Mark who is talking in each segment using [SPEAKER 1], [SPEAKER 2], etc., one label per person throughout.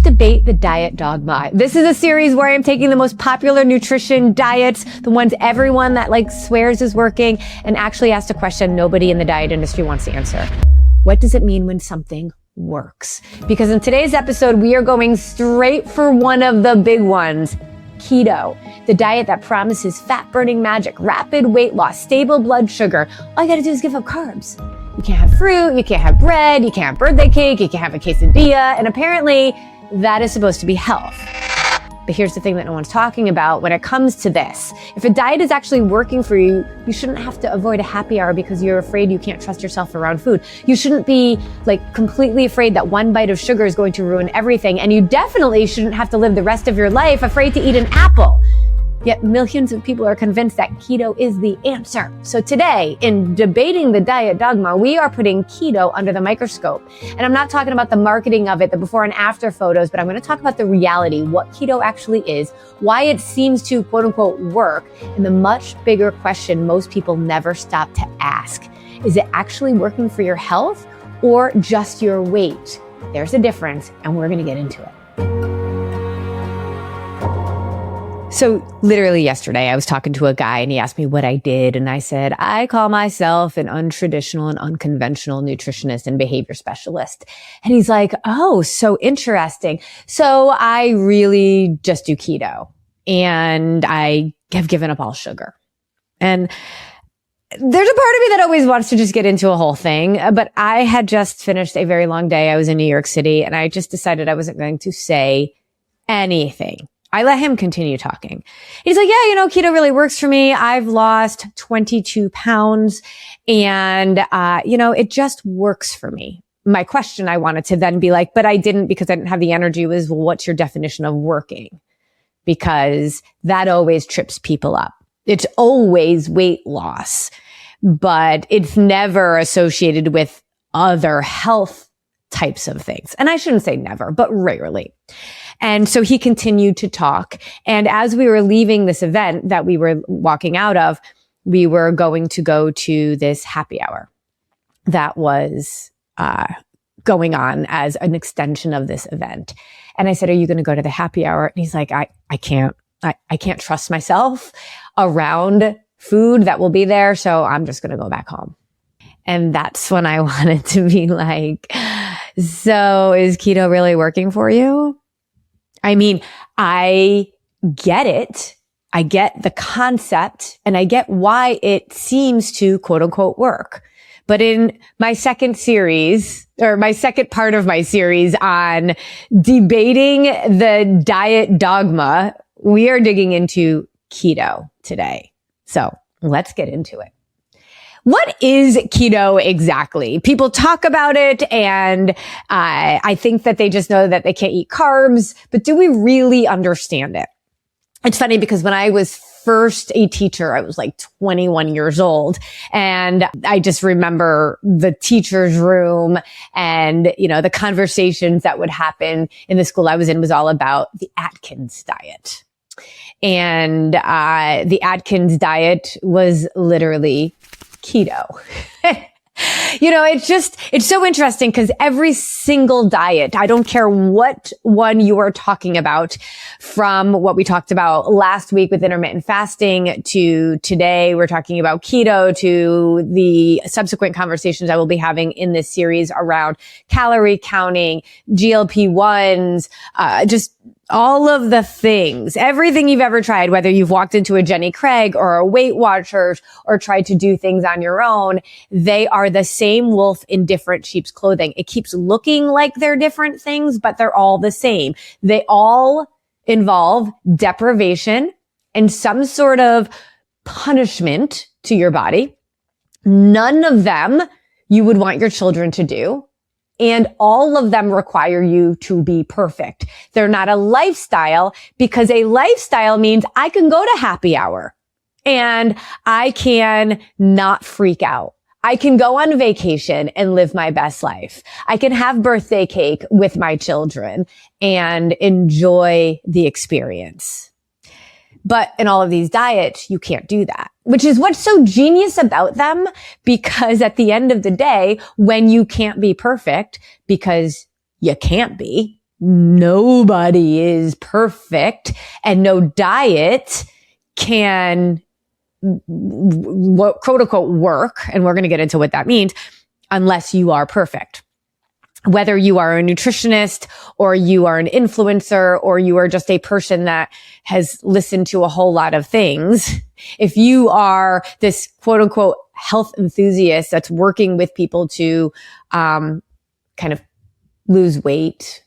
[SPEAKER 1] debate the diet dogma. This is a series where I'm taking the most popular nutrition diets, the ones everyone that swears is working, and actually asked a question nobody in the diet industry wants to answer. What does it mean when something works? Because in today's episode, we are going straight for one of the big ones, keto, the diet that promises fat-burning magic, rapid weight loss, stable blood sugar. All you gotta do is give up carbs. You can't have fruit, you can't have bread, you can't have birthday cake, you can't have a quesadilla, and apparently that is supposed to be health. But here's the thing that no one's talking about when it comes to this. If a diet is actually working for you, you shouldn't have to avoid a happy hour because you're afraid you can't trust yourself around food. You shouldn't be completely afraid that one bite of sugar is going to ruin everything. And you definitely shouldn't have to live the rest of your life afraid to eat an apple. Yet millions of people are convinced that keto is the answer. So today, in debating the diet dogma, we are putting keto under the microscope. And I'm not talking about the marketing of it, the before and after photos, but I'm going to talk about the reality, what keto actually is, why it seems to quote unquote work, and the much bigger question most people never stop to ask. Is it actually working for your health or just your weight? There's a difference, and we're going to get into it. So literally yesterday, I was talking to a guy and he asked me what I did. And I said, I call myself an untraditional and unconventional nutritionist and behavior specialist. And he's like, oh, so interesting. So I really just do keto and I have given up all sugar. And there's a part of me that always wants to just get into a whole thing. But I had just finished a very long day. I was in New York City and I just decided I wasn't going to say anything. I let him continue talking. He's like, yeah, keto really works for me. I've lost 22 pounds and, it just works for me. My question I wanted to then be like, but I didn't because I didn't have the energy was, well, what's your definition of working? Because that always trips people up. It's always weight loss, but it's never associated with other health types of things. And I shouldn't say never, but rarely. And so he continued to talk. And as we were leaving this event that we were walking out of, we were going to go to this happy hour that was going on as an extension of this event. And I said, are you going to go to the happy hour? And he's like, I can't trust myself around food that will be there. So I'm just going to go back home. And that's when I wanted to be like, so is keto really working for you? I mean, I get it. I get the concept and I get why it seems to quote unquote work. But in my second series or my second part of my series on debating the diet dogma, we are digging into keto today. So let's get into it. What is keto exactly? People talk about it and I think that they just know that they can't eat carbs, but do we really understand it? It's funny because when I was first a teacher, I was 21 years old. And I just remember the teacher's room and, the conversations that would happen in the school I was in was all about the Atkins diet. And the Atkins diet was literally keto. It's so interesting because every single diet, I don't care what one you are talking about, from what we talked about last week with intermittent fasting to today, we're talking about keto, to the subsequent conversations I will be having in this series around calorie counting, GLP-1s, just all of the things, everything you've ever tried, whether you've walked into a Jenny Craig or a Weight Watchers or tried to do things on your own, they are the same wolf in different sheep's clothing. It keeps looking like they're different things, but they're all the same. They all involve deprivation and some sort of punishment to your body. None of them you would want your children to do. And all of them require you to be perfect. They're not a lifestyle because a lifestyle means I can go to happy hour and I can not freak out. I can go on vacation and live my best life. I can have birthday cake with my children and enjoy the experience. But in all of these diets, you can't do that, which is what's so genius about them, because at the end of the day, when you can't be perfect, because you can't be, nobody is perfect and no diet can quote unquote work. And we're going to get into what that means unless you are perfect. Whether you are a nutritionist or you are an influencer or you are just a person that has listened to a whole lot of things, if you are this quote unquote health enthusiast that's working with people to kind of lose weight,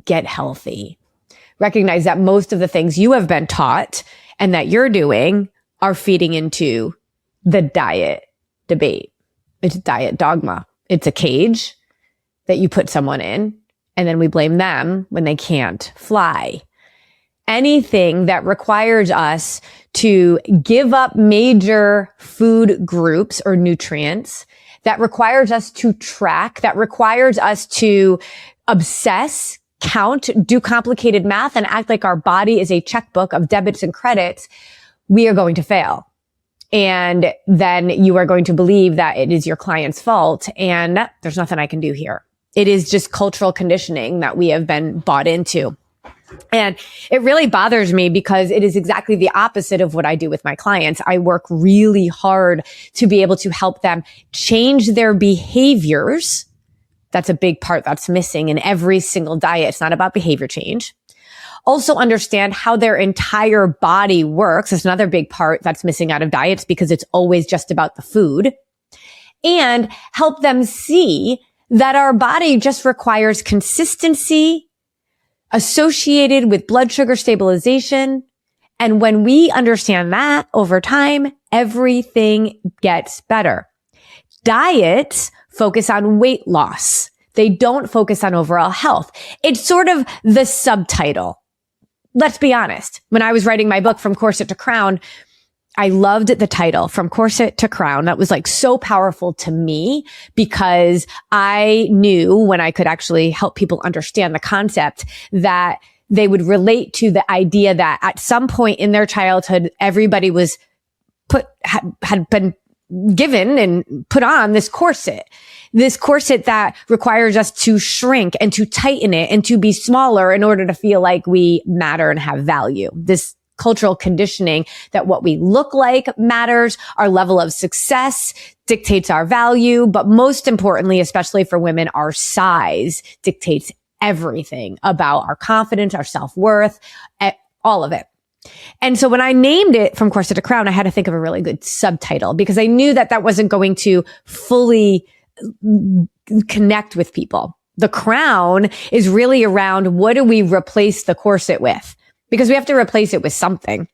[SPEAKER 1] get healthy, recognize that most of the things you have been taught and that you're doing are feeding into the diet debate. It's diet dogma. It's a cage that you put someone in, and then we blame them when they can't fly. Anything that requires us to give up major food groups or nutrients, that requires us to track, that requires us to obsess, count, do complicated math, and act like our body is a checkbook of debits and credits, we are going to fail. And then you are going to believe that it is your client's fault, and there's nothing I can do here. It is just cultural conditioning that we have been bought into. And it really bothers me because it is exactly the opposite of what I do with my clients. I work really hard to be able to help them change their behaviors. That's a big part that's missing in every single diet. It's not about behavior change. Also understand how their entire body works. It's another big part that's missing out of diets because it's always just about the food. And help them see that our body just requires consistency associated with blood sugar stabilization. And when we understand that over time, everything gets better. Diets focus on weight loss. They don't focus on overall health. It's sort of the subtitle. Let's be honest. When I was writing my book, From Corset to Crown, I loved the title, From Corset to Crown. That was like so powerful to me because I knew when I could actually help people understand the concept that they would relate to the idea that at some point in their childhood, everybody was had been given and put on this corset that requires us to shrink and to tighten it and to be smaller in order to feel like we matter and have value. This cultural conditioning that what we look like matters, our level of success dictates our value, but most importantly, especially for women, our size dictates everything about our confidence, our self-worth, all of it. And so when I named it From Corset to Crown, I had to think of a really good subtitle because I knew that that wasn't going to fully connect with people. The crown is really around what do we replace the corset with? Because we have to replace it with something.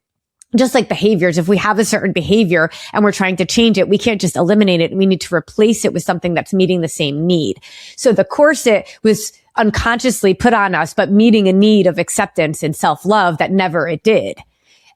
[SPEAKER 1] Just like behaviors, if we have a certain behavior and we're trying to change it, we can't just eliminate it. We need to replace it with something that's meeting the same need. So the corset was unconsciously put on us, but meeting a need of acceptance and self-love that never it did.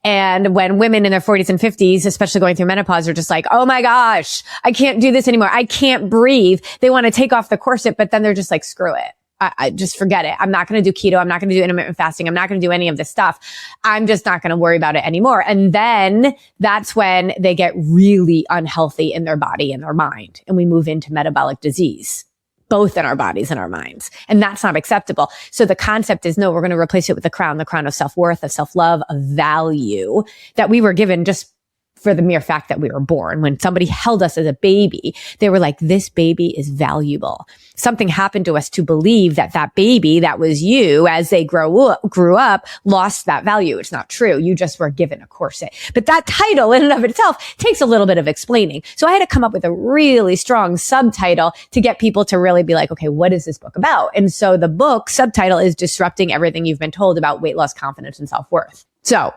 [SPEAKER 1] And when women in their 40s and 50s, especially going through menopause, are just like, oh my gosh, I can't do this anymore. I can't breathe. They want to take off the corset, but then they're just like, screw it. I just forget it. I'm not going to do keto. I'm not going to do intermittent fasting. I'm not going to do any of this stuff. I'm just not going to worry about it anymore. And then that's when they get really unhealthy in their body and their mind. And we move into metabolic disease, both in our bodies and our minds. And that's not acceptable. So the concept is, no, we're going to replace it with the crown of self-worth, of self-love, of value that we were given just for the mere fact that we were born. When somebody held us as a baby, they were like, this baby is valuable. Something happened to us to believe that that baby that was you, as they grew up, lost that value. It's not true. You just were given a corset. But that title in and of itself takes a little bit of explaining. So I had to come up with a really strong subtitle to get people to really be like, okay, what is this book about? And so the book subtitle is Disrupting Everything You've Been Told About Weight Loss, Confidence, and Self-Worth. So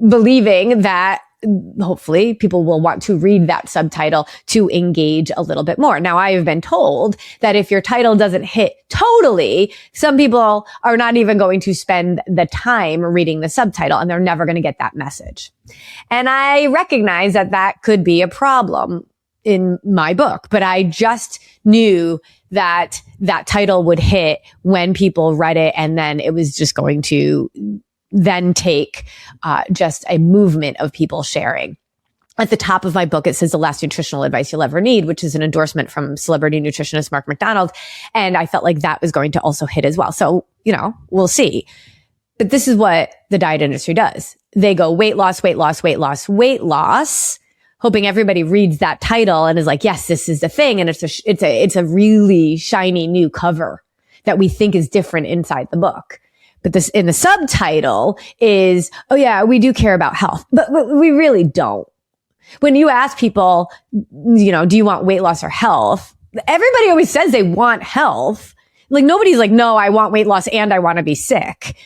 [SPEAKER 1] believing that hopefully people will want to read that subtitle to engage a little bit more. Now, I have been told that if your title doesn't hit totally, some people are not even going to spend the time reading the subtitle and they're never going to get that message. And I recognize that that could be a problem in my book, but I just knew that that title would hit when people read it, and then it was just going to then take just a movement of people sharing. at the top of my book, it says the last nutritional advice you'll ever need, which is an endorsement from celebrity nutritionist Mark McDonald. And I felt like that was going to also hit as well. So, we'll see. But this is what the diet industry does. They go weight loss, weight loss, weight loss, weight loss, hoping everybody reads that title and is like, yes, this is the thing. And it's a really shiny new cover that we think is different inside the book. But this in the subtitle is, oh yeah, we do care about health, but we really don't. When you ask people, do you want weight loss or health? Everybody always says they want health. Like nobody's like, no, I want weight loss and I want to be sick.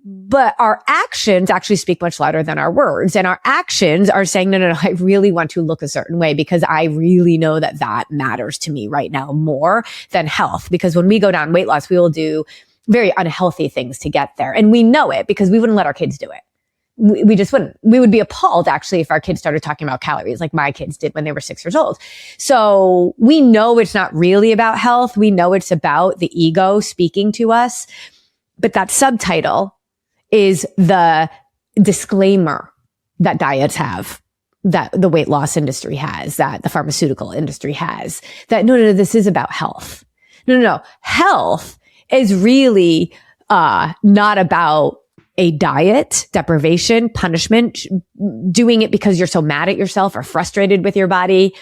[SPEAKER 1] But our actions actually speak much louder than our words. And our actions are saying, no, I really want to look a certain way because I really know that matters to me right now more than health. Because when we go down weight loss, we will do very unhealthy things to get there. And we know it because we wouldn't let our kids do it. We just wouldn't. We would be appalled actually if our kids started talking about calories like my kids did when they were 6 years old. So we know it's not really about health. We know it's about the ego speaking to us. But that subtitle is the disclaimer that diets have, that the weight loss industry has, that the pharmaceutical industry has, that no, this is about health. No. Health is really not about a diet, deprivation, punishment, doing it because you're so mad at yourself or frustrated with your body.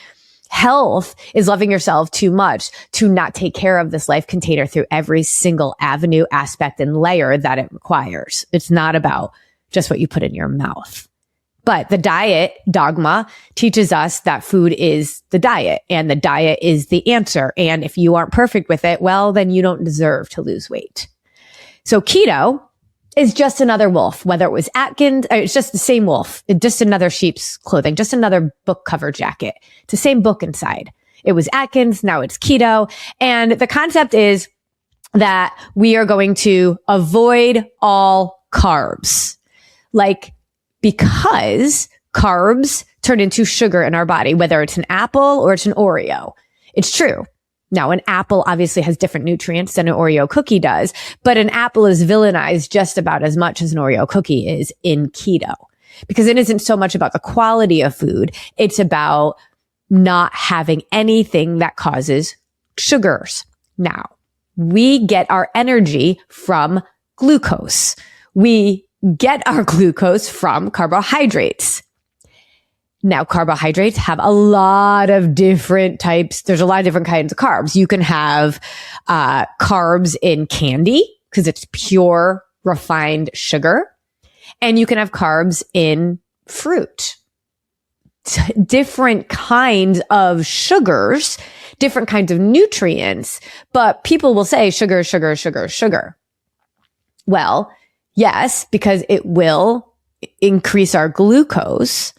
[SPEAKER 1] Health is loving yourself too much to not take care of this life container through every single avenue, aspect, and layer that it requires. It's not about just what you put in your mouth. But the diet dogma teaches us that food is the diet and the diet is the answer. And if you aren't perfect with it, well, then you don't deserve to lose weight. So keto is just another wolf, whether it was Atkins, it's just the same wolf, just another sheep's clothing, just another book cover jacket. It's the same book inside. It was Atkins, now it's keto. And the concept is that we are going to avoid all carbs. Because carbs turn into sugar in our body, whether it's an apple or it's an Oreo. It's true. Now, an apple obviously has different nutrients than an Oreo cookie does, but an apple is villainized just about as much as an Oreo cookie is in keto, because it isn't so much about the quality of food. It's about not having anything that causes sugars. Now, we get our energy from glucose. We get our glucose from carbohydrates. Now, carbohydrates have a lot of different types. There's a lot of different kinds of carbs. You can have carbs in candy because it's pure refined sugar. And you can have carbs in fruit. Different kinds of sugars, different kinds of nutrients. But people will say sugar, sugar, sugar, sugar. Well, yes, because it will increase our glucose.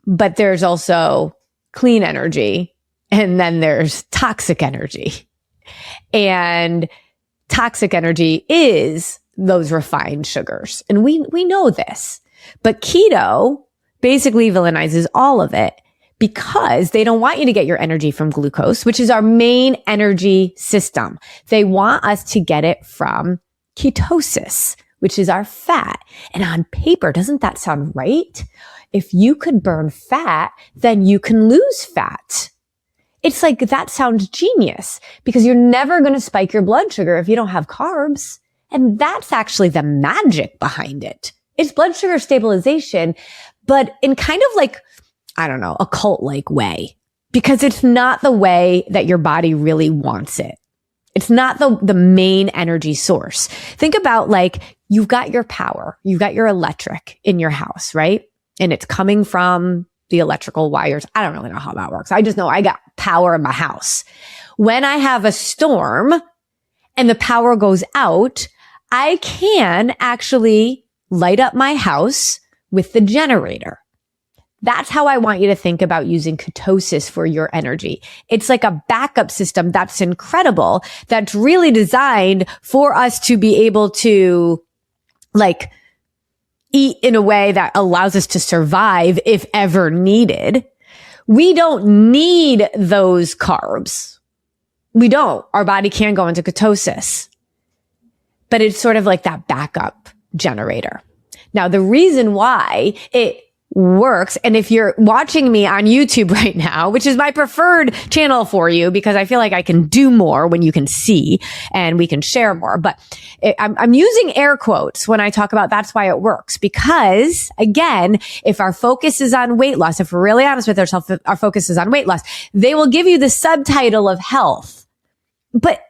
[SPEAKER 1] But there's also clean energy, and then there's toxic energy. And toxic energy is those refined sugars. And we know this. But keto basically villainizes all of it because they don't want you to get your energy from glucose, which is our main energy system. They want us to get it from ketosis, which is our fat. And on paper, doesn't that sound right? If you could burn fat, then you can lose fat. It's like, that sounds genius because you're never going to spike your blood sugar if you don't have carbs. And that's actually the magic behind it. It's blood sugar stabilization, but in kind of like, I don't know, a cult-like way, because it's not the way that your body really wants it. It's not the main energy source. Think about you've got your power, you've got your electric in your house, right? And it's coming from the electrical wires. I don't really know how that works. I just know I got power in my house. When I have a storm and the power goes out, I can actually light up my house with the generator. That's how I want you to think about using ketosis for your energy. It's like a backup system that's incredible, that's really designed for us to be able to eat in a way that allows us to survive if ever needed. We don't need those carbs. We don't. Our body can go into ketosis. But it's sort of like that backup generator. Now, the reason why it works. And if you're watching me on YouTube right now, which is my preferred channel for you, because I feel like I can do more when you can see and we can share more. But I'm using air quotes when I talk about that's why it works. Because again, if our focus is on weight loss, if we're really honest with ourselves, if our focus is on weight loss, they will give you the subtitle of health. But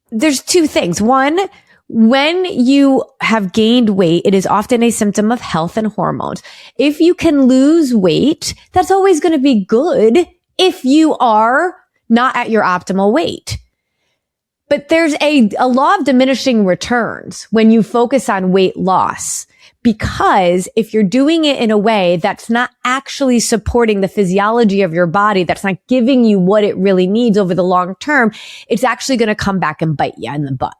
[SPEAKER 1] there's two things. One, when you have gained weight, it is often a symptom of health and hormones. If you can lose weight, that's always going to be good if you are not at your optimal weight. But there's a law of diminishing returns when you focus on weight loss, because if you're doing it in a way that's not actually supporting the physiology of your body, that's not giving you what it really needs over the long term, it's actually going to come back and bite you in the butt.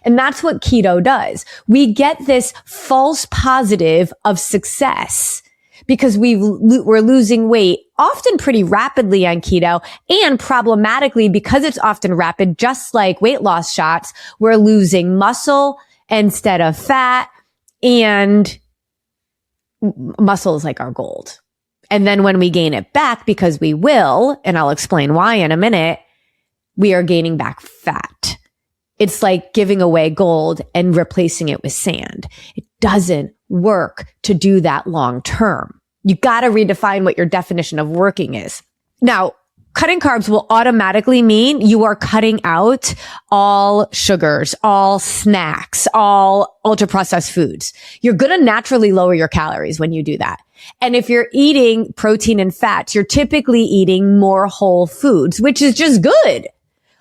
[SPEAKER 1] And that's what keto does. We get this false positive of success because we're losing weight often pretty rapidly on keto, and problematically, because it's often rapid, just like weight loss shots, we're losing muscle instead of fat, and muscle is like our gold. And then when we gain it back, because we will, and I'll explain why in a minute, we are gaining back fat. It's like giving away gold and replacing it with sand. It doesn't work to do that long term. You got to redefine what your definition of working is. Now, cutting carbs will automatically mean you are cutting out all sugars, all snacks, all ultra processed foods. You're going to naturally lower your calories when you do that. And if you're eating protein and fats, you're typically eating more whole foods, which is just good.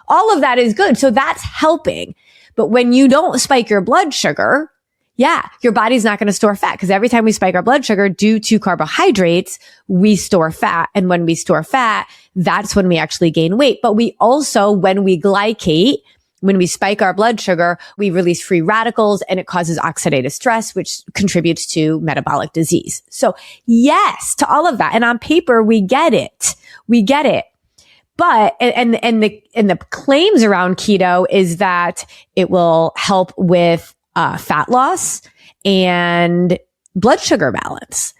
[SPEAKER 1] All of that is good. So that's helping. But when you don't spike your blood sugar, your body's not going to store fat, because every time we spike our blood sugar due to carbohydrates, we store fat. And when we store fat, that's when we actually gain weight. But we also, when we glycate, when we spike our blood sugar, we release free radicals and it causes oxidative stress, which contributes to metabolic disease. So yes, to all of that. And on paper, we get it. We get it. But, and the claims around keto is that it will help with fat loss and blood sugar balance.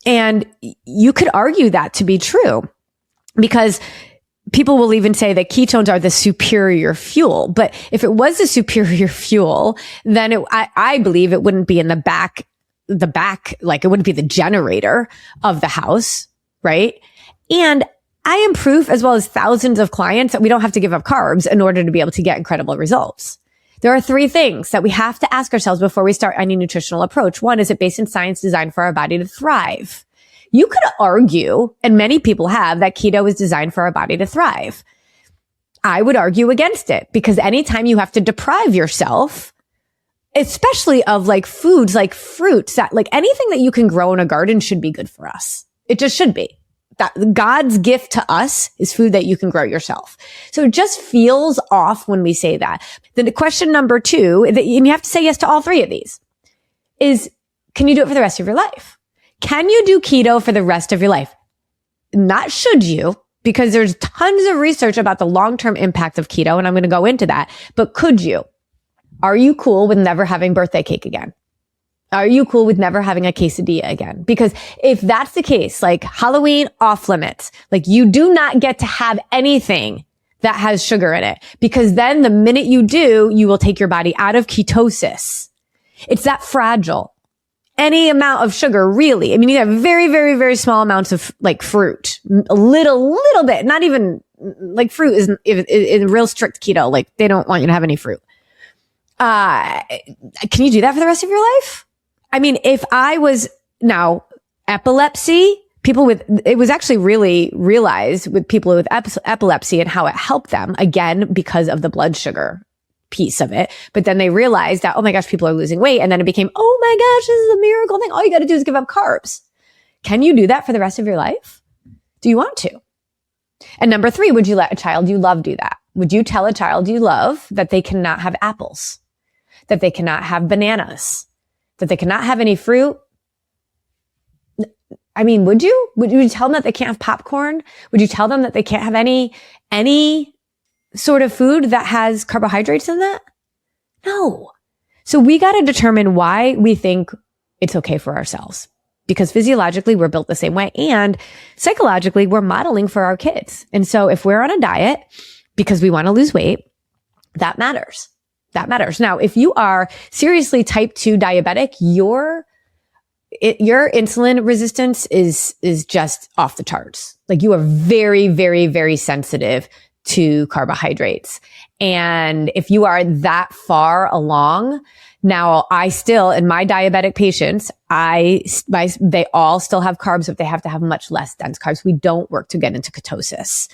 [SPEAKER 1] And you could argue that to be true, because people will even say that ketones are the superior fuel. But if it was the superior fuel, then I believe it wouldn't be in the back, like it wouldn't be the generator of the house, right? And I am proof, as well as thousands of clients, that we don't have to give up carbs in order to be able to get incredible results. There are three things that we have to ask ourselves before we start any nutritional approach. One, is it based in science, designed for our body to thrive? You could argue, and many people have, that keto is designed for our body to thrive. I would argue against it, because anytime you have to deprive yourself, especially of like foods, like fruits, that like anything that you can grow in a garden should be good for us. It just should be. That God's gift to us is food that you can grow yourself. So it just feels off when we say that. Then the question number two, and you have to say yes to all three of these, is, can you do it for the rest of your life? Can you do keto for the rest of your life? Not should you, because there's tons of research about the long-term impact of keto, and I'm going to go into that. But could you? Are you cool with never having birthday cake again? Are you cool with never having a quesadilla again? Because if that's the case, like Halloween, off limits, like you do not get to have anything that has sugar in it, because then the minute you do, you will take your body out of ketosis. It's that fragile. Any amount of sugar, really. I mean, you have very, very, very small amounts of like fruit, a little bit, not even like fruit is in real strict keto. Like they don't want you to have any fruit. Can you do that for the rest of your life? I mean, if I was now epilepsy, it was actually really realized with people with epilepsy and how it helped them, again, because of the blood sugar piece of it. But then they realized that, oh my gosh, people are losing weight. And then it became, oh my gosh, this is a miracle thing. All you got to do is give up carbs. Can you do that for the rest of your life? Do you want to? And number three, would you let a child you love do that? Would you tell a child you love that they cannot have apples, that they cannot have bananas, that they cannot have any fruit? I mean, would you? Would you tell them that they can't have popcorn? Would you tell them that they can't have any sort of food that has carbohydrates in that? No. So we got to determine why we think it's okay for ourselves. because physiologically we're built the same way, and psychologically we're modeling for our kids. And so if we're on a diet because we want to lose weight, that matters. That matters. Now, if you are seriously type 2 diabetic, your insulin resistance is just off the charts. Like, you are very, very, very sensitive to carbohydrates. And if you are that far along, now I still, in my diabetic patients, they all still have carbs, but they have to have much less dense carbs. We don't work to get into ketosis.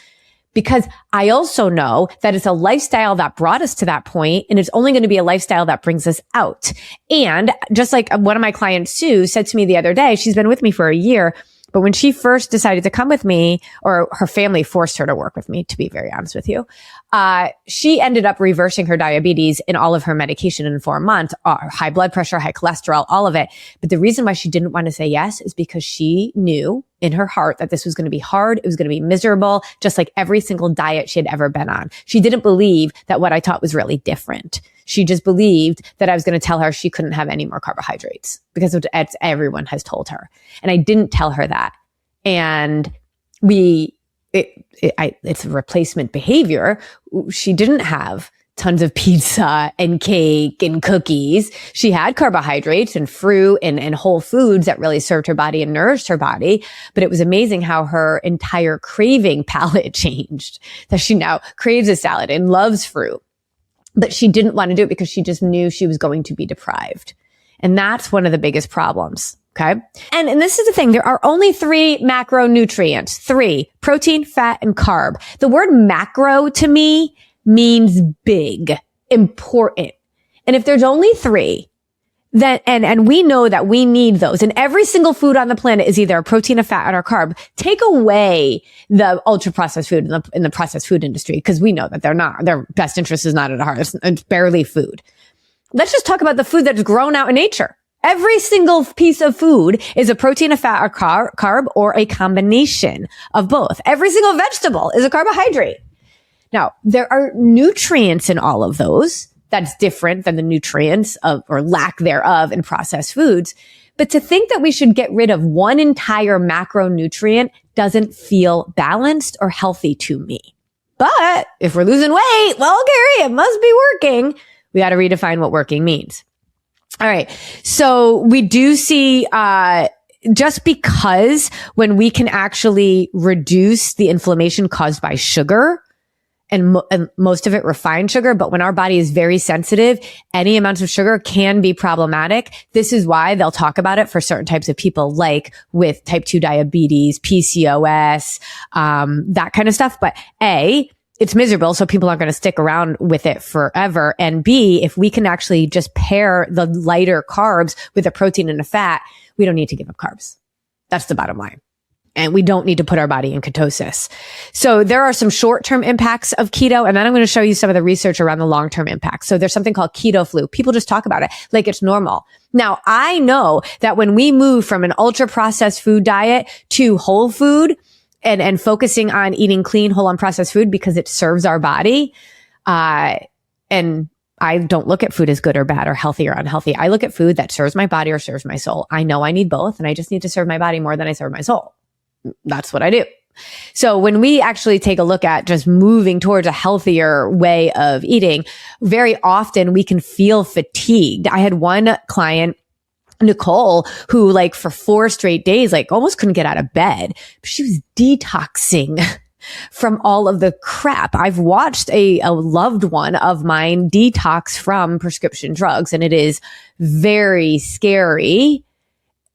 [SPEAKER 1] Because I also know that it's a lifestyle that brought us to that point, and it's only going to be a lifestyle that brings us out. And just like one of my clients, Sue, said to me the other day, she's been with me for a year, but when she first decided to come with me, or her family forced her to work with me, to be very honest with you, she ended up reversing her diabetes and all of her medication in 4 months, high blood pressure, high cholesterol, all of it. But the reason why she didn't want to say yes is because she knew in her heart that this was going to be hard. It was going to be miserable, just like every single diet she had ever been on. She didn't believe that what I taught was really different. She just believed that I was going to tell her she couldn't have any more carbohydrates because it's everyone has told her. And I didn't tell her that. And it's a replacement behavior. She didn't have tons of pizza and cake and cookies. She had carbohydrates and fruit and whole foods that really served her body and nourished her body. But it was amazing how her entire craving palette changed, that she now craves a salad and loves fruit. But she didn't want to do it because she just knew she was going to be deprived. And that's one of the biggest problems. Okay. And this is the thing. There are only 3 macronutrients: 3: protein, fat, and carb. The word macro to me means big, important. And if there's only 3, then, and we know that we need those, and every single food on the planet is either a protein, a fat, or a carb. Take away the ultra processed food in the processed food industry, because we know that their best interest is not at heart. It's barely food. Let's just talk about the food that's grown out in nature. Every single piece of food is a protein, a fat, or carb, or a combination of both. Every single vegetable is a carbohydrate. Now, there are nutrients in all of those. That's different than the nutrients of, or lack thereof, in processed foods. But to think that we should get rid of one entire macronutrient doesn't feel balanced or healthy to me. But if we're losing weight, well, Gary, it must be working. We got to redefine what working means. All right. So we do see, just because when we can actually reduce the inflammation caused by sugar, and most of it refined sugar, but when our body is very sensitive, any amounts of sugar can be problematic. This is why they'll talk about it for certain types of people, like with type 2 diabetes, PCOS, that kind of stuff. But A, it's miserable, so people aren't going to stick around with it forever. And B, if we can actually just pair the lighter carbs with a protein and a fat, we don't need to give up carbs. That's the bottom line. And we don't need to put our body in ketosis. So there are some short-term impacts of keto, and then I'm going to show you some of the research around the long-term impacts. So there's something called keto flu. People just talk about it like it's normal. Now, I know that when we move from an ultra-processed food diet to whole food, and focusing on eating clean, whole, unprocessed food because it serves our body. And I don't look at food as good or bad or healthy or unhealthy. I look at food that serves my body or serves my soul. I know I need both, and I just need to serve my body more than I serve my soul. That's what I do. So when we actually take a look at just moving towards a healthier way of eating, very often we can feel fatigued. I had one client, Nicole, who like for 4 straight days, like almost couldn't get out of bed. She was detoxing from all of the crap. I've watched a loved one of mine detox from prescription drugs, and it is very scary,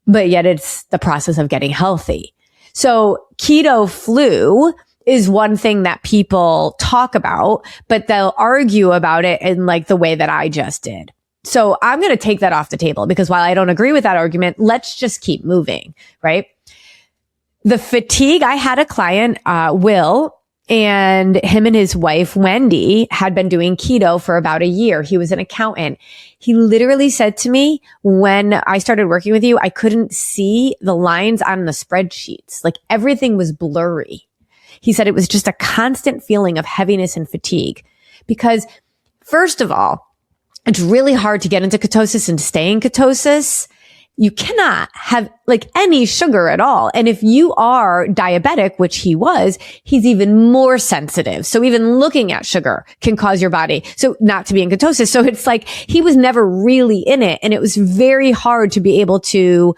[SPEAKER 1] but yet it's the process of getting healthy. So keto flu is one thing that people talk about, but they'll argue about it in like the way that I just did. So I'm going to take that off the table, because while I don't agree with that argument, let's just keep moving, right? The fatigue, I had a client, Will, and him and his wife, Wendy, had been doing keto for about a year. He was an accountant. He literally said to me, when I started working with you, I couldn't see the lines on the spreadsheets. Like everything was blurry. He said it was just a constant feeling of heaviness and fatigue, because first of all, it's really hard to get into ketosis and stay in ketosis. You cannot have like any sugar at all. And if you are diabetic, which he was, he's even more sensitive. So even looking at sugar can cause your body so not to be in ketosis. So it's like he was never really in it. And it was very hard to be able to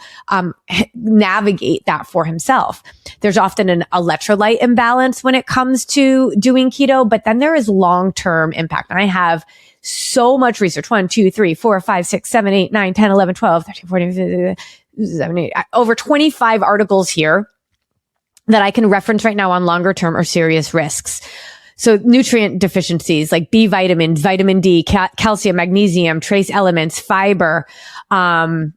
[SPEAKER 1] navigate that for himself. There's often an electrolyte imbalance when it comes to doing keto, but then there is long-term impact. And I have so much research, 1, 2, 3, 4, 5, 6, 7, 8, 9, 10, 11, 12, 13, 14, 15, 7, 8, over 25 articles here that I can reference right now on longer term or serious risks. So nutrient deficiencies like B vitamins, vitamin D, calcium, magnesium, trace elements, fiber, 1,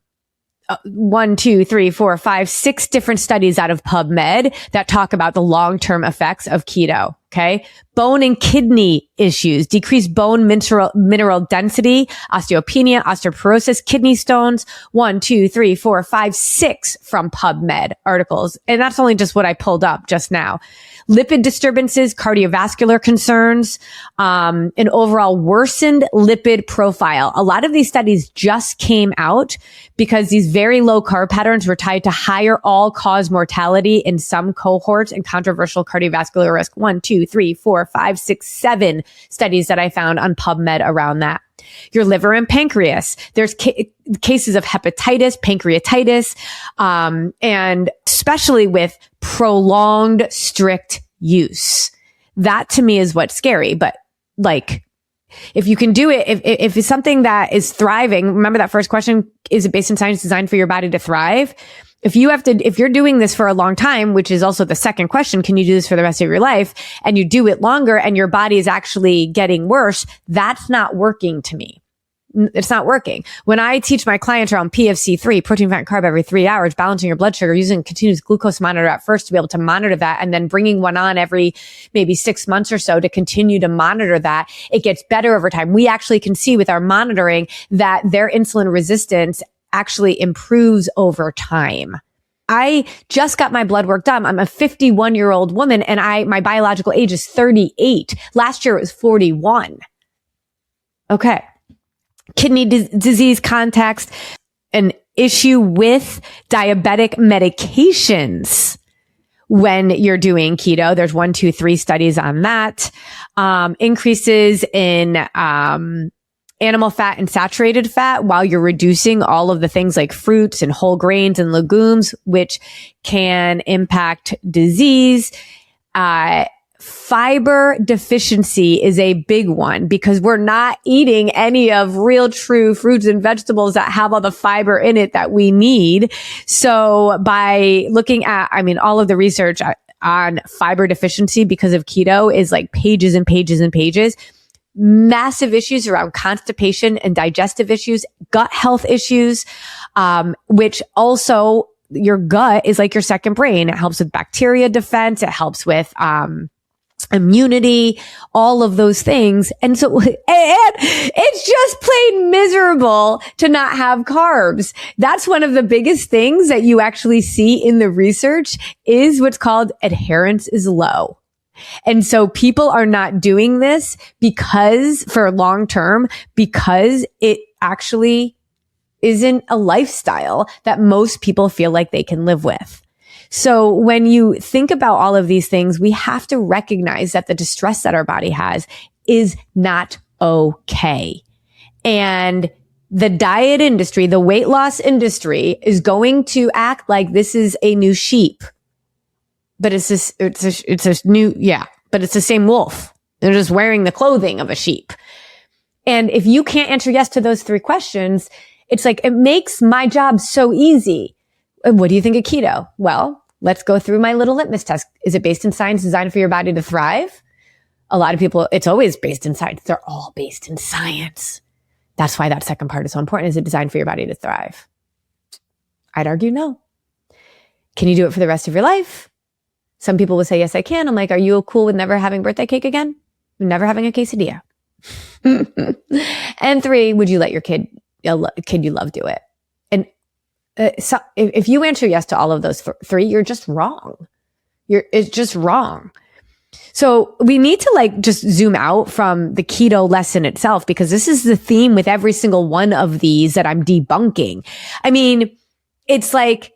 [SPEAKER 1] 2, 3, 4, 5, 6 different studies out of PubMed that talk about the long-term effects of keto. Okay. Bone and kidney issues, decreased bone mineral density, osteopenia, osteoporosis, kidney stones, 1, 2, 3, 4, 5, 6 from PubMed articles. And that's only just what I pulled up just now. Lipid disturbances, cardiovascular concerns, an overall worsened lipid profile. A lot of these studies just came out because these very low carb patterns were tied to higher all-cause mortality in some cohorts and controversial cardiovascular risk. 1, 2, 3, 4, 5, 6, 7 studies that I found on PubMed around that. Your liver and pancreas. There's cases of hepatitis, pancreatitis, and especially with prolonged strict use. That to me is what's scary. But like, if you can do it, if it's something that is thriving, remember that first question, is it based in science, designed for your body to thrive? If you're doing this for a long time, which is also the second question, can you do this for the rest of your life? And you do it longer and your body is actually getting worse, that's not working to me. It's not working. When I teach my clients around PFC3, protein, fat, and carb every 3 hours, balancing your blood sugar, using a continuous glucose monitor at first to be able to monitor that, and then bringing one on every maybe 6 months or so to continue to monitor that, it gets better over time. We actually can see with our monitoring that their insulin resistance actually improves over time. I just got my blood work done. I'm a 51-year-old woman and my biological age is 38. Last year it was 41. Okay. Kidney disease context, an issue with diabetic medications when you're doing keto. There's 1, 2, 3 studies on that. Increases in animal fat and saturated fat while you're reducing all of the things like fruits and whole grains and legumes, which can impact disease. Fiber deficiency is a big one because we're not eating any of real true fruits and vegetables that have all the fiber in it that we need. So by looking at, all of the research on fiber deficiency because of keto is like pages and pages and pages. Massive issues around constipation and digestive issues, gut health issues, which also your gut is like your second brain. It helps with bacteria defense. It helps with, immunity, all of those things. And so, and it's just plain miserable to not have carbs. That's one of the biggest things that you actually see in the research is what's called adherence is low. And so people are not doing this because for long term, because it actually isn't a lifestyle that most people feel like they can live with. So when you think about all of these things, we have to recognize that the distress that our body has is not okay. And the diet industry, the weight loss industry is going to act like this is a new sheep. But it's the same wolf. They're just wearing the clothing of a sheep. And if you can't answer yes to those 3 questions, it's like, it makes my job so easy. What do you think of keto? Well, let's go through my little litmus test. Is it based in science, designed for your body to thrive? A lot of people, it's always based in science. They're all based in science. That's why that second part is so important. Is it designed for your body to thrive? I'd argue no. Can you do it for the rest of your life? Some people will say, yes, I can. I'm like, are you cool with never having birthday cake again? Never having a quesadilla? And 3, would you let your kid you love do it? And so if you answer yes to all of those 3, you're just wrong. It's just wrong. So we need to just zoom out from the keto lesson itself, because this is the theme with every single one of these that I'm debunking. It's like,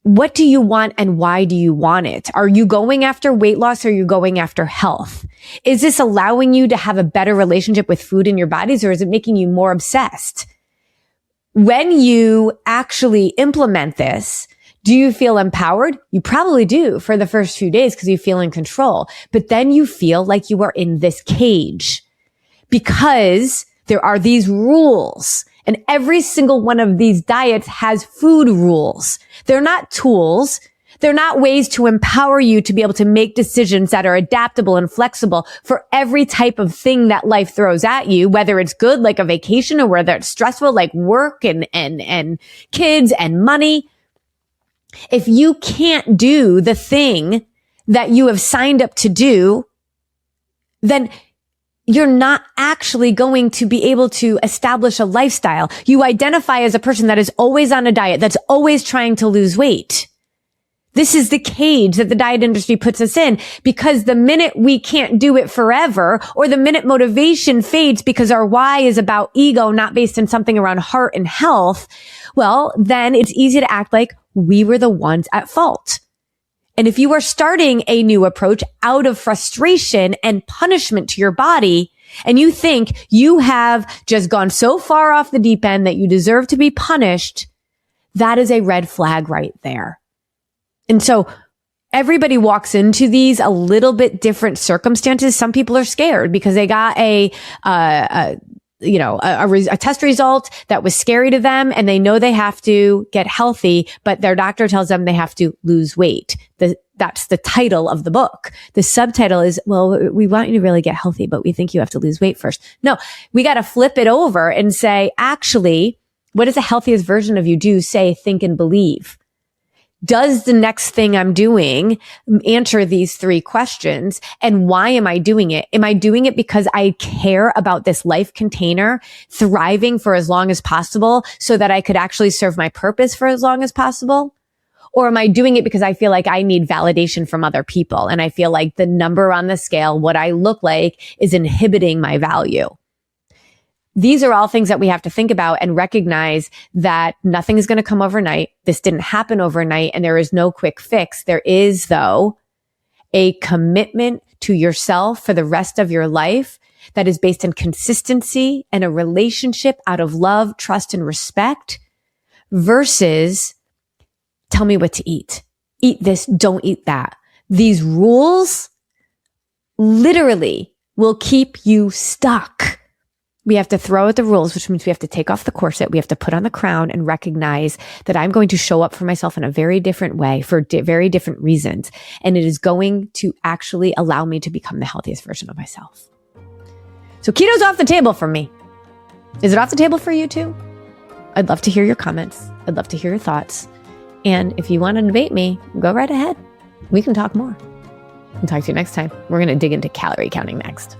[SPEAKER 1] what do you want and why do you want it? Are you going after weight loss or are you going after health? Is this allowing you to have a better relationship with food in your bodies, or is it making you more obsessed? When you actually implement this, do you feel empowered? You probably do for the first few days because you feel in control. But then you feel like you are in this cage because there are these rules. And every single one of these diets has food rules. They're not tools. They're not ways to empower you to be able to make decisions that are adaptable and flexible for every type of thing that life throws at you, whether it's good, like a vacation, or whether it's stressful, like work and kids and money. If you can't do the thing that you have signed up to do, then you're not actually going to be able to establish a lifestyle. You identify as a person that is always on a diet, that's always trying to lose weight. This is the cage that the diet industry puts us in, because the minute we can't do it forever, or the minute motivation fades because our why is about ego, not based on something around heart and health, well, then it's easy to act like we were the ones at fault. And if you are starting a new approach out of frustration and punishment to your body, and you think you have just gone so far off the deep end that you deserve to be punished, that is a red flag right there. And so everybody walks into these a little bit different circumstances. Some people are scared because they got a test result that was scary to them, and they know they have to get healthy, but their doctor tells them they have to lose weight. That's the title of the book. The subtitle is, well, we want you to really get healthy, but we think you have to lose weight first. No, we got to flip it over and say, actually, what does the healthiest version of you do, say, think, and believe? Does the next thing I'm doing answer these three questions? And why am I doing it? Am I doing it because I care about this life container thriving for as long as possible so that I could actually serve my purpose for as long as possible? Or am I doing it because I feel like I need validation from other people, and I feel like the number on the scale, what I look like, is inhibiting my value? These are all things that we have to think about and recognize that nothing is going to come overnight. This didn't happen overnight, and there is no quick fix. There is, though, a commitment to yourself for the rest of your life that is based on consistency and a relationship out of love, trust, and respect, versus tell me what to eat. Eat this, don't eat that. These rules literally will keep you stuck. We have to throw out the rules, which means we have to take off the corset. We have to put on the crown and recognize that I'm going to show up for myself in a very different way for very different reasons. And it is going to actually allow me to become the healthiest version of myself. So keto's off the table for me. Is it off the table for you too? I'd love to hear your comments. I'd love to hear your thoughts. And if you want to debate me, go right ahead. We can talk more. I'll talk to you next time. We're going to dig into calorie counting next.